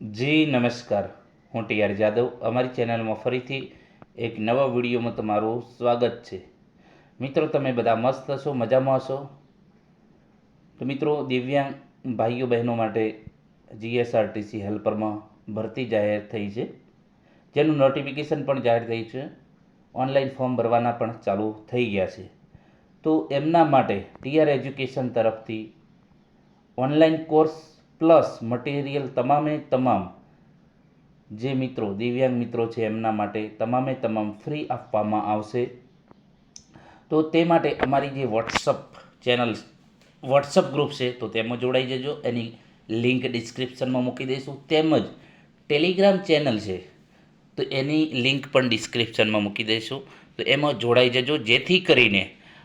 જી નમસ્કાર, હું ટીઆર જાદવ. અમારી ચેનલમાં ફરીથી એક નવા વિડીયોમાં તમારું સ્વાગત છે. મિત્રો, તમે બધા મસ્ત હશો, મજામાં હશો? તો મિત્રો, દિવ્યાંગ ભાઈઓ બહેનો માટે જીએસઆરટીસી હેલ્પરમાં ભરતી જાહેર થઈ છે, જેનું નોટિફિકેશન પણ જાહેર થઈ છે. ઓનલાઈન ફોર્મ ભરવાના પણ ચાલુ થઈ ગયા છે. તો એમના માટે ટીઆર એજ્યુકેશન તરફથી ઓનલાઈન કોર્સ પ્લસ મટીરિયલ તમામે તમામ જે મિત્રો દિવ્યાંગ મિત્રો છે એમના માટે તમામે તમામ ફ્રી આપવામાં આવશે. તો તે માટે અમારી જે વોટ્સઅપ ગ્રુપ છે તો તેમાં જોડાઈ જજો. એની લિંક ડિસ્ક્રિપ્શનમાં મૂકી દઈશું. તેમજ ટેલિગ્રામ ચેનલ છે તો એની લિંક પણ ડિસ્ક્રિપ્શનમાં મૂકી દઈશું. તો એમાં જોડાઈ જજો, જેથી કરીને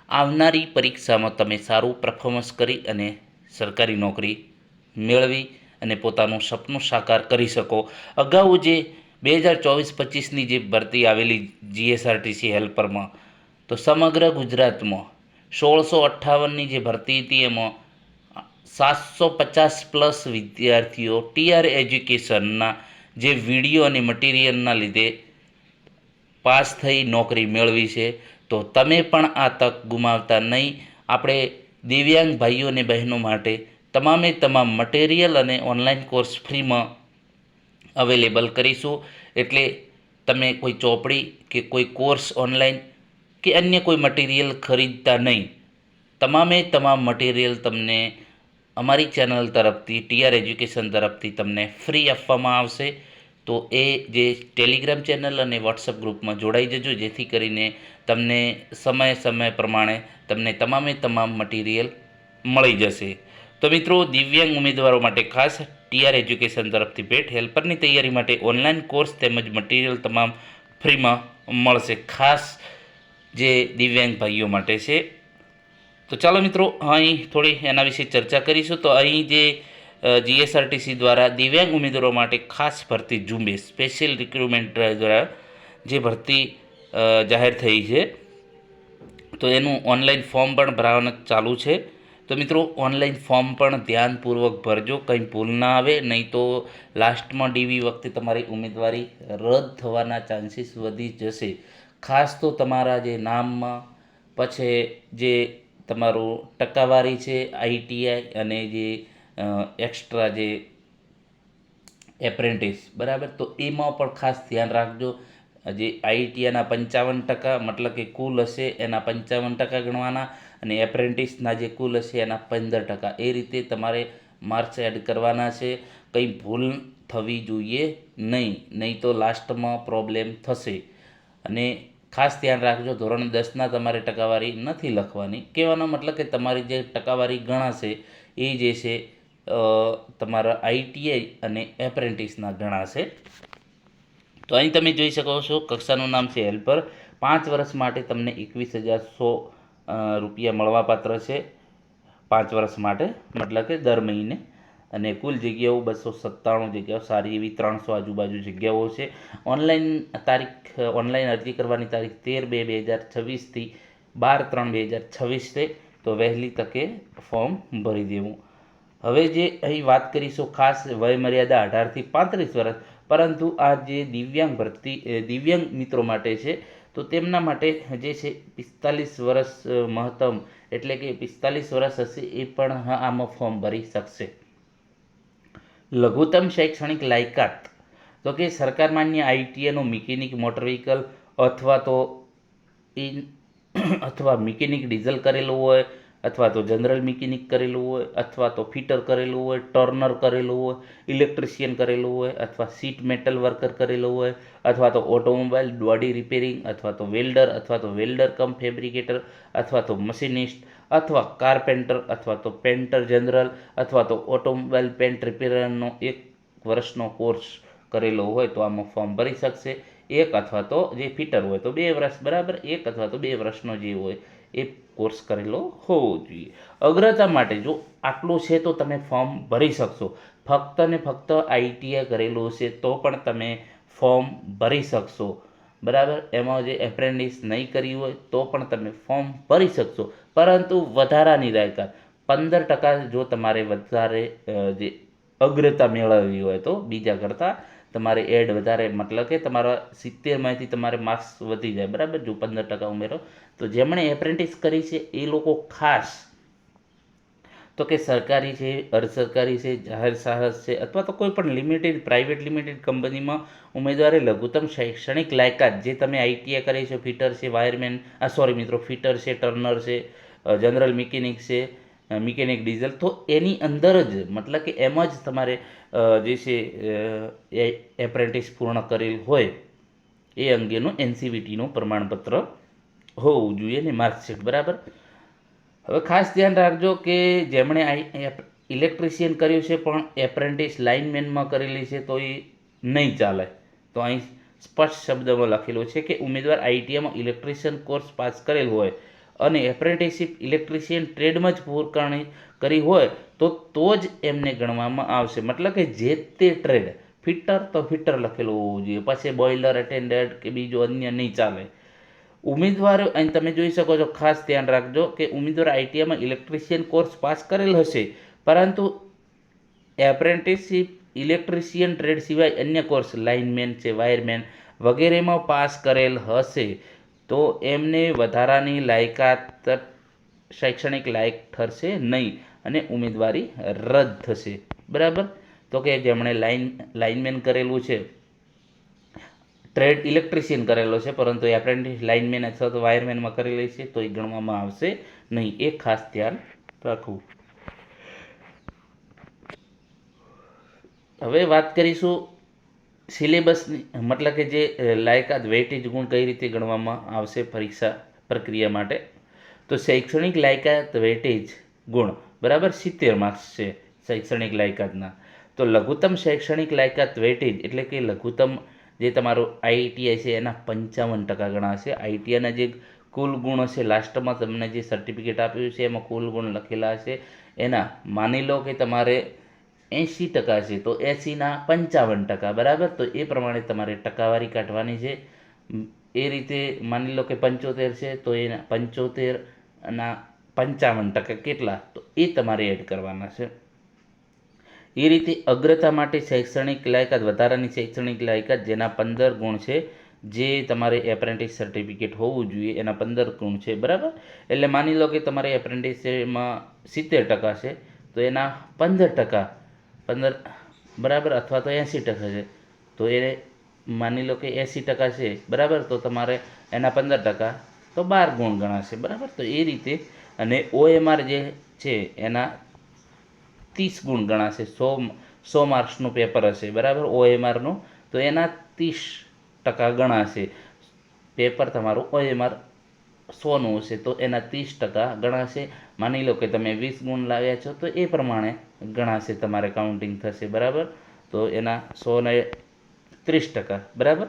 આવનારી પરીક્ષામાં તમે સારું પરફોર્મન્સ કરી અને સરકારી નોકરી મેળવી અને પોતાનું સપનું સાકાર કરી શકો. અગાઉ જે 2024-25ની જે ભરતી આવેલી જીએસઆરટીસી હેલ્પરમાં, તો સમગ્ર ગુજરાતમાં 1658ની જે ભરતી હતી એમાં 750 પ્લસ વિદ્યાર્થીઓ ટીઆર એજ્યુકેશનના જે વિડીયો અને મટીરિયલના લીધે પાસ થઈ નોકરી મેળવી છે. તો તમે પણ આ તક ગુમાવતા નહીં. આપણે દિવ્યાંગ ભાઈઓ અને બહેનો માટે તમામે તમામ મટીરિયલ અને ઓનલાઈન કોર્સ ફ્રીમાં અવેલેબલ કરીશું. એટલે તમે કોઈ ચોપડી કે કોઈ કોર્સ ઓનલાઈન કે અન્ય કોઈ મટીરિયલ ખરીદતા નહીં. તમામે તમામ મટીરિયલ તમને અમારી ચેનલ તરફથી ટીઆર એજ્યુકેશન તરફથી તમને ફ્રી આપવામાં આવશે. તો એ જે ટેલિગ્રામ ચેનલ અને વોટ્સઅપ ગ્રુપમાં જોડાઈ જજો, જેથી કરીને તમને સમય પ્રમાણે તમને તમામે તમામ મટીરિયલ મળી જશે. તો મિત્રો, દિવ્યાંગ ઉમેદવારો માટે ખાસ ટીઆર એજ્યુકેશન તરફથી ભેટ હેલ્પરની તૈયારી માટે ઓનલાઈન કોર્સ તેમજ મટીરિયલ તમામ ફ્રીમાં મળશે, ખાસ જે દિવ્યાંગ ભાઈઓ માટે છે. તો ચાલો મિત્રો, અહીં થોડી એના વિશે ચર્ચા કરીશું. તો અહીં જે જીએસઆરટીસી દ્વારા દિવ્યાંગ ઉમેદવારો માટે ખાસ ભરતી ઝુંબેશ સ્પેશિયલ રિક્રુટમેન્ટ ડ્રાઈવ દ્વારા જે ભરતી જાહેર થઈ છે, તો એનું ઓનલાઈન ફોર્મ પણ ભરાવાનું ચાલુ છે. તો મિત્રો, ઓનલાઈન ફોર્મ પણ ધ્યાનપૂર્વક ભરજો, કંઈ ભૂલ ના આવે, નહીં તો લાસ્ટમાં ડીવી વખતે તમારી ઉમેદવારી રદ થવાના ચાન્સીસ વધી જશે. ખાસ તો તમારા જે નામમાં પછી જે તમારું ટકાવારી છે આઈટીઆઈ અને જે એક્સ્ટ્રા જે એપ્રેન્ટિસ, બરાબર, તો એમાં પણ ખાસ ધ્યાન રાખજો. જે આઈટીઆઈના 55%, મતલબ કે કુલ હશે એના 55% ગણવાના, અને એપ્રેન્ટિસના જે કુલ હશે એના 15%. એ રીતે તમારે માર્ક્સ એડ કરવાના છે. કંઈ ભૂલ થવી જોઈએ નહીં તો લાસ્ટમાં પ્રોબ્લેમ થશે. અને ખાસ ધ્યાન રાખજો, ધોરણ 10ના તમારે ટકાવારી નથી લખવાની. કહેવાનો મતલબ કે તમારી જે ટકાવારી ગણાશે એ જે છે તમારા આઈટીઆઈ અને એપ્રેન્ટિસના ગણાશે. તો અહીં તમે જોઈ શકો છો, કક્ષાનું નામ છે હેલ્પર. 5 વર્ષ માટે તમને 21,100 રૂપિયા મળવાપાત્ર છે, 5 વર્ષ માટે, મતલબ કે દર મહિને. અને કુલ જગ્યાઓ 297 જગ્યાઓ, સારી એવી 300 આજુબાજુ જગ્યાઓ છે. ઓનલાઈન અરજી કરવાની તારીખ 13/2/2026થી 12/3/2026 છે. તો વહેલી તકે ફોર્મ ભરી દેવું. હવે જે અહીં વાત કરીશું, ખાસ વયમર્યાદા 18થી 35 વર્ષ, પરંતુ આ જે દિવ્યાંગ મિત્રો માટે છે, તો તેમના માટે જે છે 45 વર્ષ મહત્તમ, એટલે કે 45 વર્ષ હશે એ પણ આમાં ફોર્મ ભરી શકશે. લઘુત્તમ શૈક્ષણિક લાયકાત, તો કે સરકાર માન્ય આઈટીઆઈનો મિકેનિક મોટર વ્હીકલ અથવા મિકેનિક ડીઝલ કરેલું હોય, અથવા તો જનરલ મિકેનિક કરેલું હોય, અથવા તો ફિટર કરેલું હોય, ટર્નર કરેલું હોય, ઇલેક્ટ્રિશિયન કરેલું હોય, અથવા સીટ મેટલ વર્કર કરેલું હોય, અથવા તો ઓટોમોબાઈલ બોડી રિપેરિંગ, અથવા તો વેલ્ડર કમ ફેબ્રિકેટર, અથવા તો મશીનિસ્ટ, અથવા કાર્પેન્ટર, અથવા તો પેન્ટર જનરલ, અથવા તો ઓટોમોબાઈલ પેન્ટ રિપેરરનો 1 વર્ષનો કોર્સ કરેલો હોય તો આમાં ફોર્મ ભરી શકશે. એક અથવા તો જે ફિટર હોય તો 2 વર્ષ, બરાબર, 1 અથવા તો 2 વર્ષનો જે હોય એ કોર્સ કરેલો હોવો જોઈએ. અગ્રતા માટે જો આટલું છે તો તમે ફોર્મ ભરી શકશો. ફક્ત ને ફક્ત આઈટીઆઈ કરેલું છે તો પણ તમે ફોર્મ ભરી શકશો, બરાબર. એમાં જે એપ્રેન્ટિસ નહીં કરી હોય તો પણ તમે ફોર્મ ભરી શકશો, પરંતુ વધારાની લાયકાત 15% જો તમારે વધારે જે અગ્રતા મેળવવી હોય તો બીજા કરતાં તમારે એડ વધારે, મતલબ કે તમારા 70માંથી તમારે માર્ક્સ વધી જાય, બરાબર. જો 15% ઉમેરો તો જેમણે એપ્રેન્ટિસ કરી છે એ લોકો ખાસ તો કે સરકારી છે, અર્ધ સરકારી છે, જાહેર સાહસ છે, અથવા તો કોઈ પણ લિમિટેડ પ્રાઇવેટ લિમિટેડ કંપનીમાં ઉમેદવારે લઘુત્તમ શૈક્ષણિક લાયકાત, જે તમે આઈટીઆઈ કરી છે, ફિટર છે, વાયરમેન સોરી મિત્રો ફિટર છે, ટર્નર છે, જનરલ મિકેનિક છે, મિકેનિક ડીઝલ, તો એની અંદર જ મતલબ કે એમ જ તમારે જે છે એપ્રેન્ટિસ પૂર્ણ કરેલ હોય એ અંગેનું એનસીવીટીનું પ્રમાણપત્ર હોવું જોઈએ ને માર્કશીટ, બરાબર. હવે ખાસ ધ્યાન રાખજો કે જેમણે ઇલેક્ટ્રિશિયન કર્યું છે પણ એપ્રેન્ટિસ લાઇનમેનમાં કરેલી છે તો એ નહીં ચાલે. તો અહીં સ્પષ્ટ શબ્દમાં લખેલું છે કે ઉમેદવાર આઈટીઆઈમાં ઇલેક્ટ્રિશિયન કોર્સ પાસ કરેલ હોય અને એપ્રેન્ટિસશીપ ઇલેક્ટ્રિશિયન ટ્રેડમાં જ પૂરકાણી કરી હોય તો જ એમને ગણવામાં આવશે. મતલબ કે જે તે ટ્રેડ, ફિટર તો ફિટર લખેલું હોવું જોઈએ, પછી બોઇલર એટેન્ડન્ટ કે બીજું અન્ય નહીં ચાલે. ઉમેદવારો અહીં તમે જોઈ શકો છો, ખાસ ધ્યાન રાખજો કે ઉમેદવાર આઈટીઆઈમાં ઇલેક્ટ્રિશિયન કોર્સ પાસ કરેલ હશે પરંતુ એપ્રેન્ટિસશીપ ઇલેક્ટ્રિશિયન ટ્રેડ સિવાય અન્ય કોર્સ લાઇનમેન છે, વાયરમેન વગેરેમાં પાસ કરેલ હશે તો એમને વધારાની લાયકાત શૈક્ષણિક લાયક ઠરશે નહીં અને ઉમેદવારી રદ થશે, બરાબર. તો કે જેમણે લાઇનમેન કરેલું છે, ટ્રેડ ઇલેક્ટ્રિશિયન કરેલો છે પરંતુ એપ્રેન્ટિસ લાઇનમેન અથવા તો વાયરમેનમાં કરેલી છે તો એ ગણવામાં આવશે નહીં, એ ખાસ ધ્યાન રાખવું. હવે વાત કરીશું સિલેબસની, મતલબ કે જે લાયકાત વેઇટેજ ગુણ કઈ રીતે ગણવામાં આવશે પરીક્ષા પ્રક્રિયા માટે. તો શૈક્ષણિક લાયકાત વેઇટેજ ગુણ, બરાબર, 70 માર્ક્સ છે શૈક્ષણિક લાયકાતના. તો લઘુત્તમ શૈક્ષણિક લાયકાત વેઇટેજ એટલે કે લઘુત્તમ જે તમારું આઈટીઆઈ છે એના 55% ગણાશે. આઈટીઆઈના જે કુલ ગુણ હશે, લાસ્ટમાં તમને જે સર્ટિફિકેટ આપ્યું છે એમાં કુલ ગુણ લખેલા હશે, એના માની લો કે તમારે 80% છે તો 80ના 55%, બરાબર. તો એ પ્રમાણે તમારે ટકાવારી કાઢવાની છે. એ રીતે માની લો કે 75 છે તો એના 75ના 55% કેટલા, તો એ તમારે એડ કરવાના છે. એ રીતે અગ્રતા માટે શૈક્ષણિક લાયકાત, વધારાની શૈક્ષણિક લાયકાત જેના 15 ગુણ છે, જે તમારે એપ્રેન્ટિસ સર્ટિફિકેટ હોવું જોઈએ એના 15 ગુણ છે, બરાબર. એટલે માની લો કે તમારે એપ્રેન્ટિસમાં 70% છે તો એના 15%, બરાબર, અથવા તો 80% છે તો એ માની લો કે 80% છે, બરાબર. તો તમારે એના 15% તો 12 ગુણ ગણાશે, બરાબર. તો એ રીતે અને ઓએમઆર જે છે એના 30 ગુણ ગણાશે. 100 માર્ક્સનું પેપર હશે, બરાબર, ઓએમઆરનું, તો એના 30% ગણાશે. પેપર તમારું ઓએમઆર 100નું હશે તો એના 30% ગણાશે. માની લો કે તમે 20 ગુણ લાવ્યા છો તો એ પ્રમાણે ગણાશે, તમારે કાઉન્ટિંગ થશે, બરાબર. તો એના 100 ને 30%, બરાબર.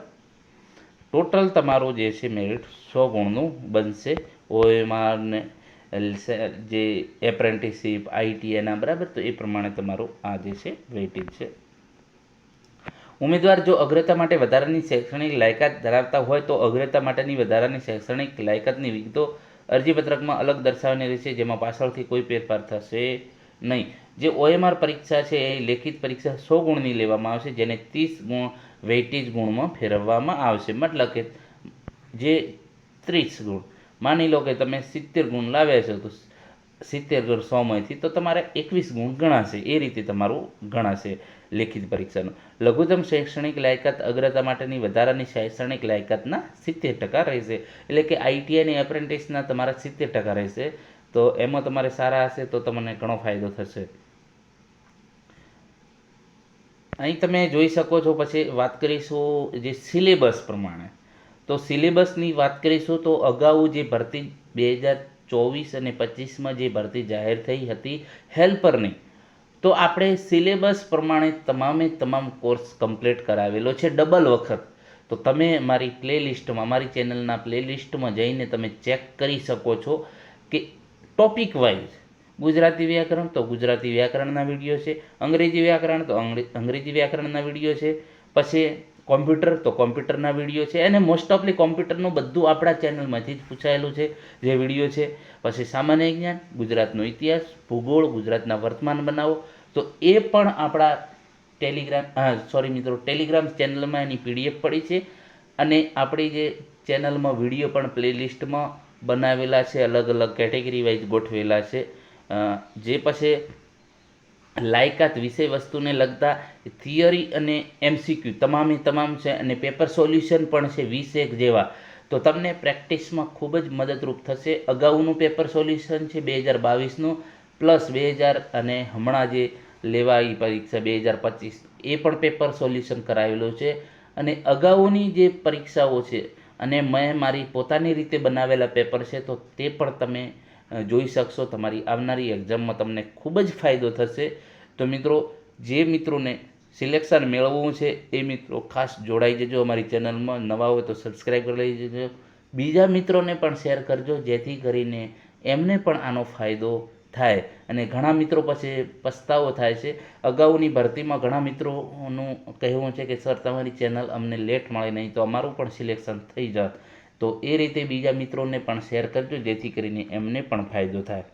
ટોટલ તમારું જે છે મેરિટ 100 ગુણનું બનશે. ઓએમઆર ને જે એપ્રેન્ટિસશીપ આઈટીઆઈના, બરાબર. તો એ પ્રમાણે તમારું આ જે છે વેઇટેજ છે. ઉમેદવાર જો અગ્રતા માટે વધારાની શૈક્ષણિક લાયકાત ધરાવતા હોય તો અગ્રતા માટેની વધારાની શૈક્ષણિક લાયકાતની વિગતો અરજીપત્રકમાં અલગ દર્શાવવાની રહેશે, જેમાં પાછળથી કોઈ ફેરફાર થશે નહીં. જે ઓએમઆર પરીક્ષા છે એ લેખિત પરીક્ષા 100 ગુણની લેવામાં આવશે, જેને 30 ગુણ વેઇટેજ ગુણમાં ફેરવવામાં આવશે. મતલબ કે જે 30 ગુણ, માની લો કે તમે 70 ગુણ લાવ્યા છો તો 70 ગુણ 100માંથી તો તમારે 21 ગુણ ગણાશે. એ રીતે તમારું ગણાશે લેખિત પરીક્ષાનું. લઘુત્તમ શૈક્ષણિક લાયકાત અગ્રતા માટેની વધારાની શૈક્ષણિક લાયકાતના 70% રહેશે. એટલે કે આઈટીઆઈની એપ્રેન્ટિસના તમારા 70% રહેશે. તો એમાં તમારે સારા હશે તો તમને ઘણો ફાયદો થશે. અહીં તમે જોઈ શકો છો. પછી વાત કરીશું જે સિલેબસ પ્રમાણે. તો સિલેબસની વાત કરીશું તો અગાઉ જે ભરતી 2024 અને 25માં જે ભરતી જાહેર થઈ હતી હેલ્પરની, તો આપણે સિલેબસ પ્રમાણે તમામ કોર્સ કમ્પ્લીટ કરાવેલો છે ડબલ વખત. તો તમે મારી પ્લેલિસ્ટમાં, મારી ચેનલના પ્લેલિસ્ટમાં જઈને તમે ચેક કરી શકો છો કે ટોપિક વાઇઝ ગુજરાતી વ્યાકરણ તો ગુજરાતી વ્યાકરણના વિડીયો છે, અંગ્રેજી વ્યાકરણ તો અંગ્રેજી વ્યાકરણના વિડીયો છે, પછી કોમ્પ્યુટર તો કોમ્પ્યુટરના વિડીયો છે, અને મોસ્ટ ઓફલી કોમ્પ્યુટરનું બધું આપણા ચેનલમાંથી જ પૂછાયેલું છે જે વિડીયો છે. પછી સામાન્ય જ્ઞાન, ગુજરાતનો ઇતિહાસ, ભૂગોળ, ગુજરાતના વર્તમાન બનાવો, તો એ પણ આપણા ટેલિગ્રામ ચેનલમાં એની PDF પડી છે અને આપણી જે ચેનલમાં વિડીયો પણ પ્લેલિસ્ટમાં બનાવેલા છે, અલગ અલગ કેટેગરી વાઇઝ ગોઠવેલા છે. જે પછી લાયકાત વિષય વસ્તુને લગતા થિયરી અને MCQ તમામે તમામ છે અને પેપર સોલ્યુશન પણ છે 20 જેવા. તો તમને પ્રેક્ટિસમાં ખૂબ જ મદદરૂપ થશે. અગાઉનું પેપર સોલ્યુશન છે 2022નું પ્લસ 2000 અને હમણાં જે લેવાઈ પરીક્ષા 2025 એ પણ પેપર સોલ્યુશન કરાવેલું છે. અને અગાઉની જે પરીક્ષાઓ છે અને મેં મારી પોતાની રીતે બનાવેલા પેપર છે તો તે પણ તમે જોઈ શકશો. તમારી આવનારી એક્ઝામમાં તમને ખૂબ જ ફાયદો થશે. તો મિત્રો, જે મિત્રોને સિલેક્શન મેળવવું છે એ મિત્રો ખાસ જોડાઈ જજો અમારી ચેનલમાં. નવા હોય તો સબસ્ક્રાઈબ કરી લઈ જજો. બીજા મિત્રોને પણ શેર કરજો જેથી કરીને એમને પણ આનો ફાયદો થાય. અને ઘણા મિત્રો પછી પસ્તાવો થાય છે. અગાઉની ભરતીમાં ઘણા મિત્રોનું કહેવું છે કે સર તમારી ચેનલ અમને લેટ મળે, નહીં તો અમારું પણ સિલેક્શન થઈ જાત. તો એ રીતે બીજા મિત્રોને પણ શેર કરજો જેથી કરીને એમને પણ ફાયદો થાય.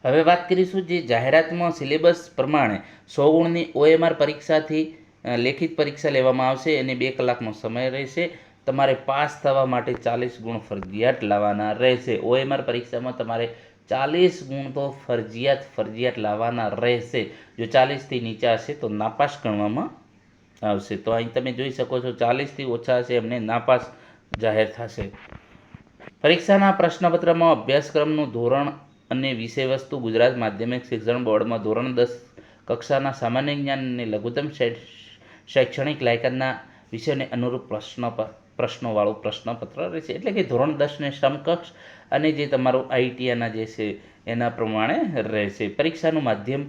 હવે વાત કરીશું જે જાહેરાતમાં સિલેબસ પ્રમાણે 100 ગુણની OMR પરીક્ષાથી લેખિત પરીક્ષા લેવામાં આવશે અને 2 કલાકનો સમય રહેશે. તમારે પાસ થવા માટે 40 ગુણ ફરજિયાત લાવવાના રહેશે. OMR પરીક્ષામાં તમારે 40 ગુણ તો ફરજિયાત લાવવાના રહેશે. જો 40થી નીચા હશે તો નાપાસ ગણવામાં આવશે. તો અહીં તમે જોઈ શકો છો 40થી ઓછા હશે એમને નાપાસ જાહેર થશે. પરીક્ષાના પ્રશ્નપત્રમાં અભ્યાસક્રમનું ધોરણ અને વિષય વસ્તુ ગુજરાત માધ્યમિક શિક્ષણ બોર્ડમાં ધોરણ 10 કક્ષાના સામાન્ય જ્ઞાન અને લઘુત્તમ શૈક્ષણિક લાયકાતના વિષયોને અનુરૂપ પ્રશ્નોવાળું પ્રશ્નપત્ર રહેશે. એટલે કે ધોરણ 10ને સમકક્ષ અને જે તમારું ITIના જે છે એના પ્રમાણે રહેશે. પરીક્ષાનું માધ્યમ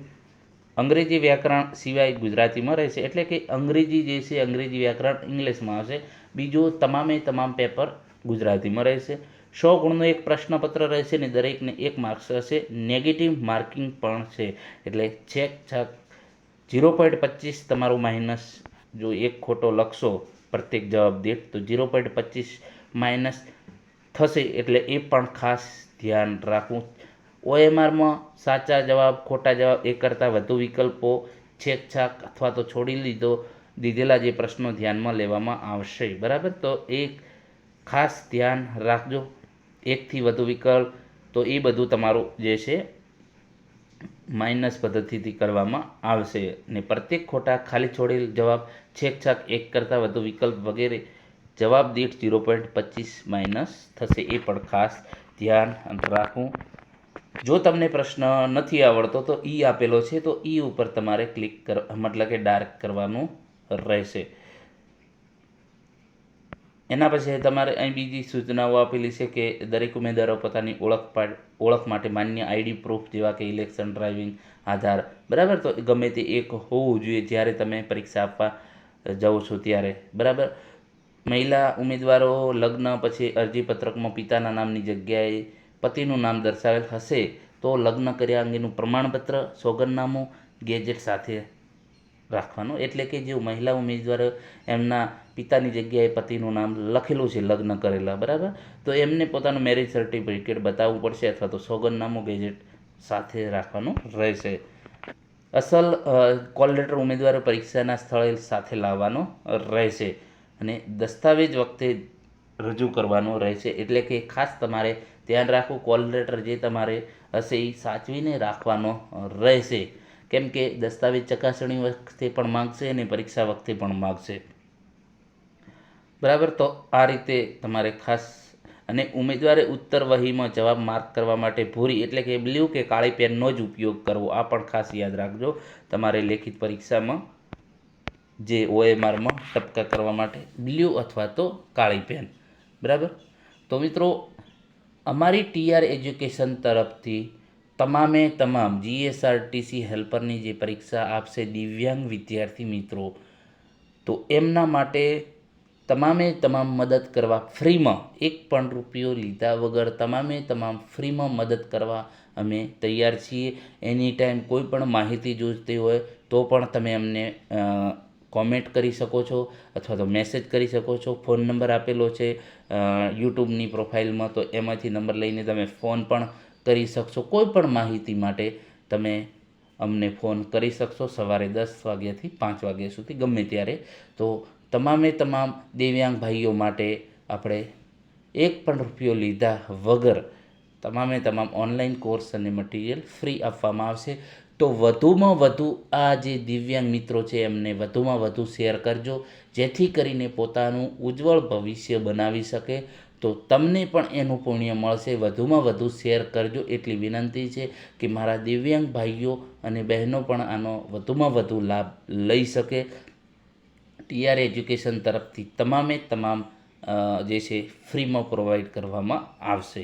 અંગ્રેજી વ્યાકરણ સિવાય ગુજરાતીમાં રહેશે. એટલે કે અંગ્રેજી જે છે અંગ્રેજી વ્યાકરણ ઇંગ્લિશમાં આવશે. બીજું તમામ પેપર ગુજરાતીમાં રહેશે. 100 ગુણનું એક પ્રશ્નપત્ર રહેશે ને દરેકને 1 માર્ક્સ હશે. નેગેટિવ માર્કિંગ પણ છે. એટલે છેક 0.25 તમારું માઇનસ. જો એક ખોટો લખશો પ્રત્યેક જવાબ દીઠ તો 0.25 માઇનસ થશે. એટલે એ પણ ખાસ ધ્યાન રાખવું. OMRમાં સાચા જવાબ, ખોટા જવાબ એ કરતાં વધુ વિકલ્પો છેકછાક અથવા તો છોડી દીધેલા જે પ્રશ્નો ધ્યાનમાં લેવામાં આવશે. બરાબર, તો એ ખાસ ધ્યાન રાખજો. 1થી વધુ વિકલ્પ તો એ બધું તમારું જે છે માઇનસ પદ્ધતિથી કરવામાં આવશે. ને પ્રત્યેક ખોટા ખાલી છોડેલ જવાબ, છેકછાક 1 કરતાં વધુ વિકલ્પ વગેરે જવાબ દીઠ 0.25 માઇનસ થશે. એ પણ ખાસ ધ્યાન રાખવું. જો તમને પ્રશ્ન નથી આવડતો તો આપેલો છે તો ઉપર તમારે ક્લિક મતલબ કે ડાર્ક કરવાનું રહેશે. એના પછી તમારે અહીં બીજી સૂચનાઓ આપેલી છે કે દરેક ઉમેદવારો પોતાની ઓળખ માટે માન્ય ID પ્રૂફ જેવા કે ઇલેક્શન, ડ્રાઇવિંગ, આધાર, બરાબર, તો ગમે તે એક હોવું જોઈએ જ્યારે તમે પરીક્ષા આપવા જાઓ છો ત્યારે. બરાબર, મહિલા ઉમેદવારો લગ્ન પછી અરજીપત્રકમાં પિતાના નામની જગ્યાએ પતિનું નામ દર્શાવેલ હશે તો લગ્ન કર્યા અંગેનું પ્રમાણપત્ર, સોગંદનામું ગેજેટ સાથે રાખવાનું. એટલે કે જે મહિલા ઉમેદવારો એમના પિતાની જગ્યાએ પતિનું નામ લખેલું છે લગ્ન કરેલા, બરાબર, તો એમને પોતાનું મેરેજ સર્ટિફિકેટ બતાવવું પડશે અથવા તો સોગંદનામું ગેજેટ સાથે રાખવાનું રહેશે. અસલ કોલ લેટર ઉમેદવારો પરીક્ષાના સ્થળે સાથે લાવવાનો રહેશે અને દસ્તાવેજ વખતે રજૂ કરવાનો રહેશે. એટલે કે ખાસ તમારે ધ્યાન રાખવું, કોલ લેટર જે તમારે હશે એ સાચવીને રાખવાનો રહેશે. કેમ કે દસ્તાવેજ ચકાસણી વખતે પણ માગશે અને પરીક્ષા વખતે પણ માગશે. બરાબર, તો આ રીતે તમારે ખાસ. અને ઉમેદવારે ઉત્તર વહીમાં જવાબ માર્ક કરવા માટે ભૂરી એટલે કે બ્લુ કે કાળી પેનનો જ ઉપયોગ કરવો. આ પણ ખાસ યાદ રાખજો તમારે લેખિત પરીક્ષામાં જે OMRમાં ટપકા કરવા માટે બ્લુ અથવા તો કાળી પેન. બરાબર, તો મિત્રો અમારી TR એજ્યુકેશન તરફથી તમામ GSRTC હેલ્પરની જે પરીક્ષા આપશે દિવ્યાંગ વિદ્યાર્થી મિત્રો, તો એમના માટે તમામ મદદ કરવા ફ્રીમાં, 1 પણ રૂપિયો લીધા વગર તમામ ફ્રીમાં મદદ કરવા અમે તૈયાર છીએ. એની ટાઈમ કોઈ પણ માહિતી જોઈતી હોય તો પણ તમે અમને કોમેન્ટ કરી શકો છો અથવા તો મેસેજ કરી શકો છો. ફોન નંબર આપેલો છે યુટ્યુબની પ્રોફાઇલમાં, તો એમાંથી નંબર લઈને તમે ફોન પણ કરી શકશો. કોઈ પણ માહિતી માટે તમે અમને ફોન કરી શકશો સવારે 10 વાગ્યાથી 5 વાગ્યા સુધી ગમે ત્યારે. તો તમામે તમામ દિવ્યાંગ ભાઈઓ માટે આપણે એક પણ રૂપિયો લીધા વગર તમામે તમામ ઓનલાઈન કોર્સ અને મટીરિયલ ફ્રી આપવામાં આવશે. તો વધુમાં વધુ આ જે દિવ્યાંગ મિત્રો છે એમને વધુમાં વધુ શેર કરજો, જેથી કરીને પોતાનું ઉજ્જવળ ભવિષ્ય બનાવી શકે. તો તમને પણ એનું પુણ્ય મળશે. વધુમાં વધુ શેર કરજો એટલી વિનંતી છે કે મારા દિવ્યાંગ ભાઈઓ અને બહેનો પણ આનો વધુમાં વધુ લાભ લઈ શકે. ટીઆર એજ્યુકેશન તરફથી તમામે તમામ જે છે ફ્રીમાં પ્રોવાઈડ કરવામાં આવશે.